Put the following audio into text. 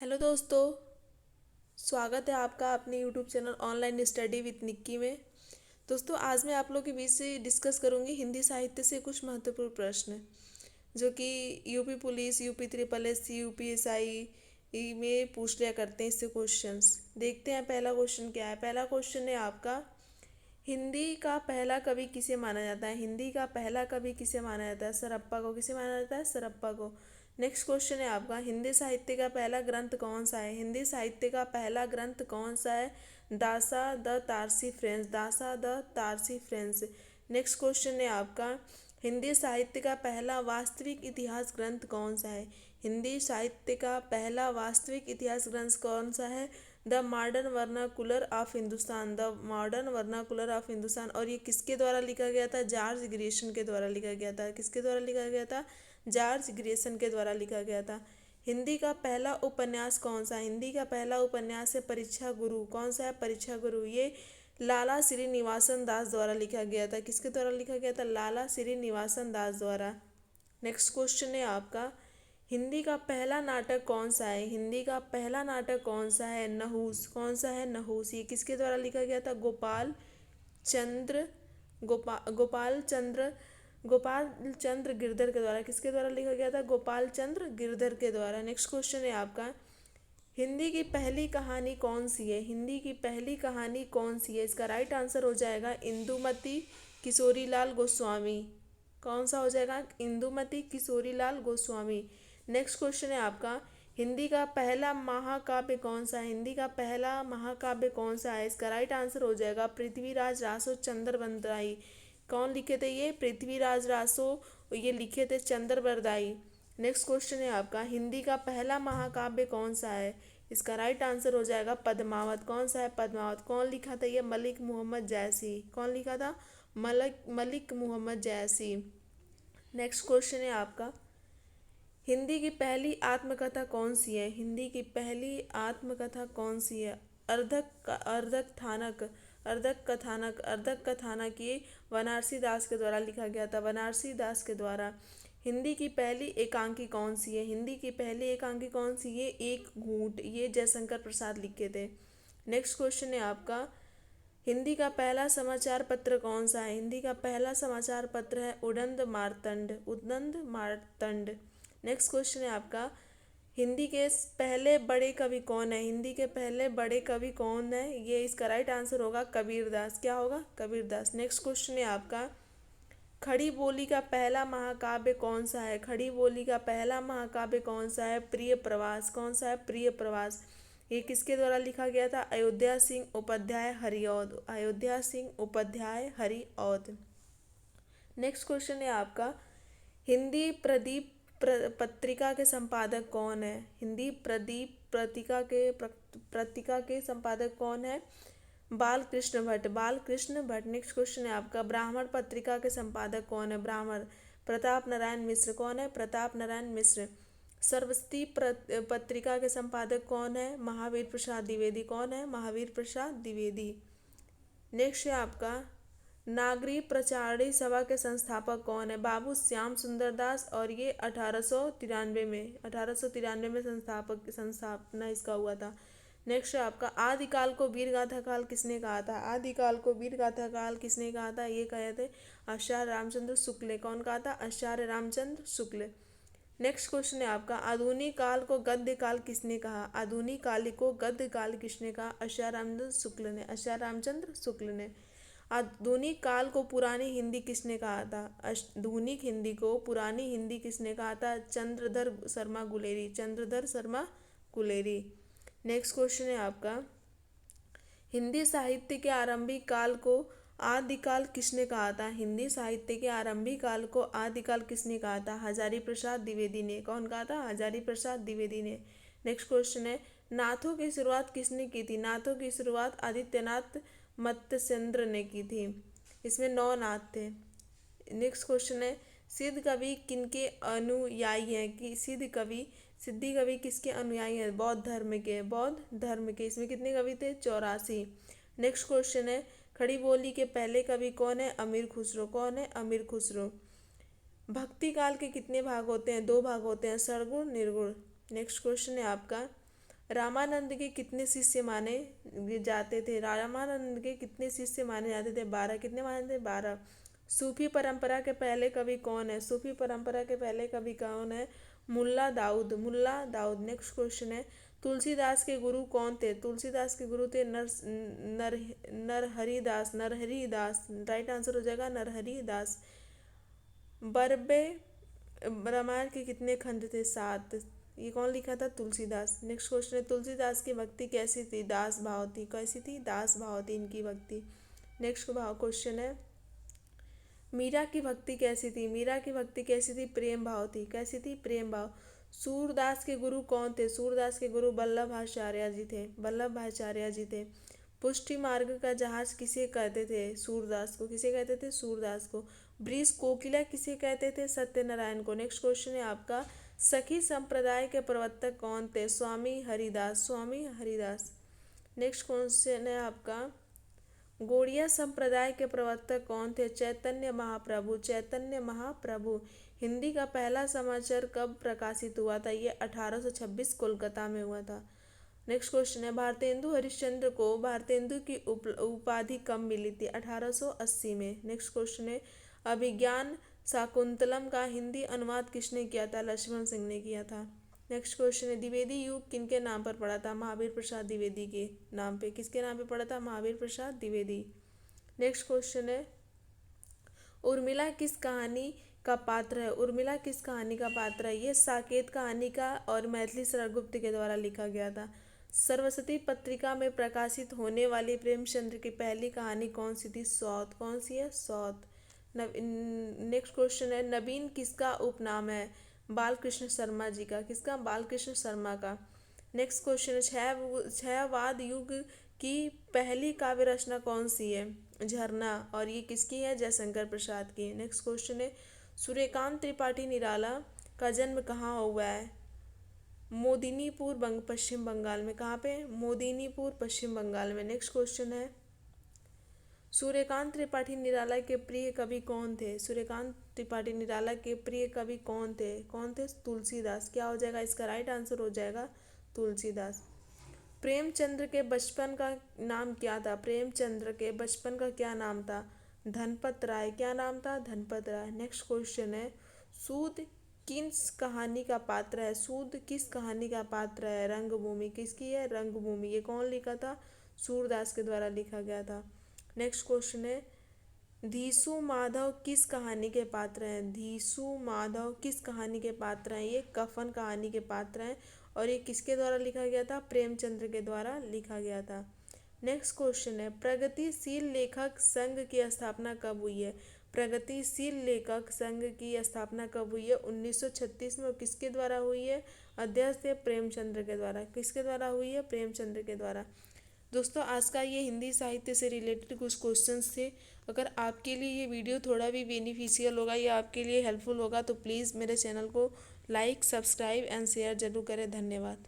Hello दोस्तों। स्वागत है आपका अपने YouTube channel online study with Nikki में। दोस्तों, आज मैं आप लोग के बीच से डिस्कस करूंगी हिंदी साहित्य से कुछ महत्वपूर्ण प्रश्न जो कि UP police, UP triple S C, UPSI में पूछ लिया करते हैं इससे क्वेश्चंस। देखते हैं पहला क्वेश्चन क्या है। पहला क्वेश्चन है आपका, हिंदी का पहला कवि किसे माना जाता है। हिंदी का पहला कवि किसे माना जाता है। सरप्पा को। किसे माना जाता है। सरप्पा को। नेक्स्ट क्वेश्चन है आपका, हिंदी साहित्य का पहला ग्रंथ कौन सा है। हिंदी साहित्य का पहला ग्रंथ कौन सा है। दासा द तारसी फ्रेंच। दासा द तारसी फ्रेंच। नेक्स्ट क्वेश्चन है आपका, हिंदी साहित्य का पहला वास्तविक इतिहास ग्रंथ कौन सा है। हिंदी साहित्य का पहला वास्तविक इतिहास ग्रंथ कौन सा है। The modern vernacular of Hindustan. The modern vernacular of Hindustan. और ये किसके द्वारा लिखा गया था। जॉर्ज ग्रेसन के द्वारा लिखा गया था। किसके द्वारा लिखा गया था। जॉर्ज ग्रेसन के द्वारा लिखा गया था। हिंदी का पहला उपन्यास कौन सा है। हिंदी का पहला उपन्यास है परीक्षा गुरु। कौन सा है। परीक्षा गुरु। ये लाला श्रीनिवासन दास द्वारा लिखा गया था। किसके द्वारा लिखा गया था। लाला श्रीनिवासन दास द्वारा। नेक्स्ट क्वेश्चन है आपका, हिंदी का पहला नाटक कौन सा है। हिंदी का पहला नाटक कौन सा है। नहुस। कौन सा है। नहुस। ये किसके द्वारा लिखा गया था। गोपाल चंद्र गोपाल चंद्र गिरधर के द्वारा। किसके द्वारा लिखा गया था। गोपाल चंद्र गिरधर के द्वारा। नेक्स्ट क्वेश्चन है आपका, हिंदी की पहली कहानी कौन सी है। हिंदी की पहली कहानी कौन सी है। इसका राइट आंसर हो जाएगा इंदुमती किशोरीलाल गोस्वामी। कौन सा हो जाएगा। इंदुमती किशोरीलाल गोस्वामी। नेक्स्ट क्वेश्चन है आपका, हिंदी का पहला महाकाव्य कौन सा है। हिंदी का पहला महाकाव्य कौन सा है। इसका राइट आंसर हो जाएगा पृथ्वीराज रासो चंद्र बरदाई। कौन लिखे थे ये। पृथ्वीराज रासो। ये लिखे थे चंद्र बरदाई। नेक्स्ट क्वेश्चन है आपका, हिंदी का पहला महाकाव्य कौन सा है। इसका राइट आंसर हो जाएगा पद्मावत। कौन सा है। पद्मावत। कौन लिखा था ये। मलिक मोहम्मद जैसी। कौन लिखा था। मलिक मोहम्मद जैसी। नेक्स्ट क्वेश्चन है आपका, हिंदी की पहली आत्मकथा कौन सी है। हिंदी की पहली आत्मकथा कौन सी है। अर्धक कथानक ये बनारसी दास के द्वारा लिखा गया था। बनारसी दास के द्वारा। हिंदी की पहली एकांकी कौन सी है। हिंदी की पहली एकांकी कौन सी है। एक घूंट। ये जयशंकर प्रसाद लिखे थे। नेक्स्ट क्वेश्चन है आपका, हिंदी का पहला समाचार पत्र कौन सा है। हिंदी का पहला समाचार पत्र है उदंत मार्तंड। उदंत मार्तंड। नेक्स्ट क्वेश्चन है आपका, हिंदी के पहले बड़े कवि कौन है। हिंदी के पहले बड़े कवि कौन है। ये इसका राइट आंसर होगा कबीरदास। क्या होगा। कबीरदास। नेक्स्ट क्वेश्चन है आपका, खड़ी बोली का पहला महाकाव्य कौन सा है। खड़ी बोली का पहला महाकाव्य कौन सा है। प्रिय प्रवास। कौन सा है। प्रिय प्रवास। ये किसके द्वारा लिखा गया था। अयोध्या सिंह उपाध्याय हरिऔध। अयोध्या सिंह उपाध्याय हरिऔध। नेक्स्ट क्वेश्चन है आपका, हिंदी प्रदीप पत्रिका के संपादक कौन है। हिंदी प्रदीप पत्रिका के संपादक कौन है। बालकृष्ण भट्ट। बालकृष्ण भट्ट। नेक्स्ट क्वेश्चन है आपका, ब्राह्मण पत्रिका के संपादक कौन है। ब्राह्मण। प्रताप नारायण मिश्र। कौन है। प्रताप नारायण मिश्र। सरस्वती पत्रिका के संपादक कौन है। महावीर प्रसाद द्विवेदी। कौन है। महावीर प्रसाद द्विवेदी। नेक्स्ट है आपका, नागरी प्रचारणी सभा के संस्थापक कौन है। बाबू श्याम सुंदर दास। और ये 1893 में संस्थापना इसका हुआ था। नेक्स्ट है आपका, आदिकाल को वीर गाथा काल किसने कहा था। आदिकाल को वीर गाथा काल किसने कहा था। ये कहे थे आचार्य रामचंद्र शुक्ल। कौन कहा था। आचार्य रामचंद्र शुक्ल। नेक्स्ट क्वेश्चन है आपका, आधुनिक काल को गद्य काल किसने कहा। आधुनिक काल को गद्य काल किसने कहा। आचार्य रामचंद्र शुक्ल ने। आचार्य रामचंद्र शुक्ल ने। आधुनिक काल को पुरानी हिंदी किसने कहा था। आधुनिक हिंदी को पुरानी हिंदी किसने कहा था। चंद्रधर शर्मा गुलेरी। चंद्रधर शर्मा गुलेरी। नेक्स्ट क्वेश्चन है आपका, हिंदी साहित्य के आरंभिक काल को आदिकाल किसने कहा था। हिंदी साहित्य के आरंभिक काल को आदिकाल किसने कहा था। हजारी प्रसाद द्विवेदी ने। कौन कहा था। हजारी प्रसाद द्विवेदी ने। नेक्स्ट क्वेश्चन है, नाथों की शुरुआत किसने की थी। नाथों की शुरुआत आदित्यनाथ मत्स्येंद्र ने की थी। इसमें 9 नाथ थे। नेक्स्ट क्वेश्चन है, सिद्ध कवि किनके अनुयायी हैं। कि सिद्धि कवि किसके अनुयायी हैं। बौद्ध धर्म के। बौद्ध धर्म के। इसमें कितने कवि थे। 84। नेक्स्ट क्वेश्चन है, खड़ी बोली के पहले कवि कौन है। अमीर खुसरो। कौन है। अमीर खुसरो। भक्ति काल के कितने भाग होते हैं। 2 भाग होते हैं, सरगुण निर्गुण। नेक्स्ट क्वेश्चन है आपका, रामानंद के कितने शिष्य माने जाते थे? रामानंद के कितने शिष्य माने जाते थे? 12। कितने माने थे? 12। सूफी परंपरा के पहले कवि कौन है? सूफी परंपरा के पहले कवि कौन है? मुल्ला दाऊद। मुल्ला दाऊद। नेक्स्ट क्वेश्चन है, तुलसीदास के गुरु कौन थे? तुलसीदास के गुरु थे नर नरहरिदास। नरहरिदास राइट आंसर हो जाएगा, नरहरिदास। बरबे रामायण के कितने खंड थे? 7। ये कौन लिखा था? तुलसीदास। नेक्स्ट क्वेश्चन है, तुलसीदास की भक्ति कैसी थी? दास भाव थी। कैसी थी? दास भाव थी इनकी भक्ति। नेक्स्ट भाव क्वेश्चन है, मीरा की भक्ति कैसी थी? मीरा की भक्ति कैसी थी? प्रेम भाव थी। कैसी थी? प्रेम भाव। सूरदास के गुरु कौन थे? सूरदास के गुरु वल्लभाचार्य जी थे। वल्लभाचार्य जी थे। पुष्टि मार्ग का जहाज किसे कहते थे? सूरदास को। किसे कहते थे? सूरदास को। ब्रिज कोकिला किसे कहते थे? सत्यनारायण को। नेक्स्ट क्वेश्चन है आपका, सखी संप्रदाय के प्रवर्तक कौन थे? स्वामी हरिदास। स्वामी हरिदास। नेक्स्ट क्वेश्चन है आपका, गौड़िया संप्रदाय के प्रवर्तक कौन थे? चैतन्य महाप्रभु। चैतन्य महाप्रभु। हिंदी का पहला समाचार कब प्रकाशित हुआ था? ये 1826 कोलकाता में हुआ था। नेक्स्ट क्वेश्चन है, भारतेंदु हरिश्चंद्र को भारतेंदु की उपाधि कब मिली थी? 1880 में। नेक्स्ट क्वेश्चन है, अभिज्ञान शाकुंतलम का हिंदी अनुवाद किसने किया था? लक्ष्मण सिंह ने किया था। नेक्स्ट क्वेश्चन है, द्विवेदी युग किनके नाम पर पड़ा था? महावीर प्रसाद द्विवेदी के नाम पे। किसके नाम पे पड़ा था? महावीर प्रसाद द्विवेदी। नेक्स्ट क्वेश्चन है, उर्मिला किस कहानी का पात्र है? उर्मिला किस कहानी का पात्र है? ये साकेत कहानी का और मैथिली शरण गुप्त के द्वारा लिखा गया था। सरस्वती पत्रिका में प्रकाशित होने वाली प्रेमचंद्र की पहली कहानी कौन सी थी? सौत। कौन सी है? सौत। नेक्स्ट क्वेश्चन है, नवीन किसका उपनाम है? बालकृष्ण शर्मा जी का। किसका? बालकृष्ण शर्मा का। नेक्स्ट क्वेश्चन है, क्षयवाद युग की पहली काव्य रचना कौन सी है? झरना। और ये किसकी है? जयशंकर प्रसाद की। नेक्स्ट क्वेश्चन है, सूर्यकांत त्रिपाठी निराला का जन्म कहाँ हुआ है? मोदिनीपुर पश्चिम बंगाल में। कहाँ पे? मोदिनीपुर पश्चिम बंगाल में। नेक्स्ट क्वेश्चन है, सूर्यकांत त्रिपाठी निराला के प्रिय कवि कौन थे? सूर्यकांत त्रिपाठी निराला के प्रिय कवि कौन थे? कौन थे? तुलसीदास। क्या हो जाएगा इसका? राइट आंसर हो जाएगा तुलसीदास। प्रेमचंद्र के बचपन का नाम क्या था? प्रेमचंद्र के बचपन का क्या नाम था? धनपत राय। क्या नाम था? धनपत राय। नेक्स्ट क्वेश्चन है, सूद किस कहानी का पात्र है? सूद किस कहानी का पात्र है? रंगभूमि। किसकी है? रंगभूमि। ये कौन लिखा था? सूरदास के द्वारा लिखा गया था। नेक्स्ट क्वेश्चन है, धीसु माधव किस कहानी के पात्र हैं? धीसु माधव किस कहानी के पात्र हैं? ये कफन कहानी के पात्र हैं और ये किसके द्वारा लिखा गया था? प्रेमचंद्र के द्वारा लिखा गया था। नेक्स्ट क्वेश्चन है, प्रगतिशील लेखक संघ की स्थापना कब हुई है? प्रगतिशील लेखक संघ की स्थापना कब हुई है? 1936 में। और किसके द्वारा हुई है? अध्यक्ष थे प्रेमचंद्र के द्वारा। किसके द्वारा हुई है? प्रेमचंद्र के द्वारा। दोस्तों, आज का ये हिंदी साहित्य से रिलेटेड कुछ क्वेश्चंस थे। अगर आपके लिए ये वीडियो थोड़ा भी बेनिफिशियल होगा या आपके लिए हेल्पफुल होगा तो प्लीज़ मेरे चैनल को लाइक, सब्सक्राइब एंड शेयर जरूर करें। धन्यवाद।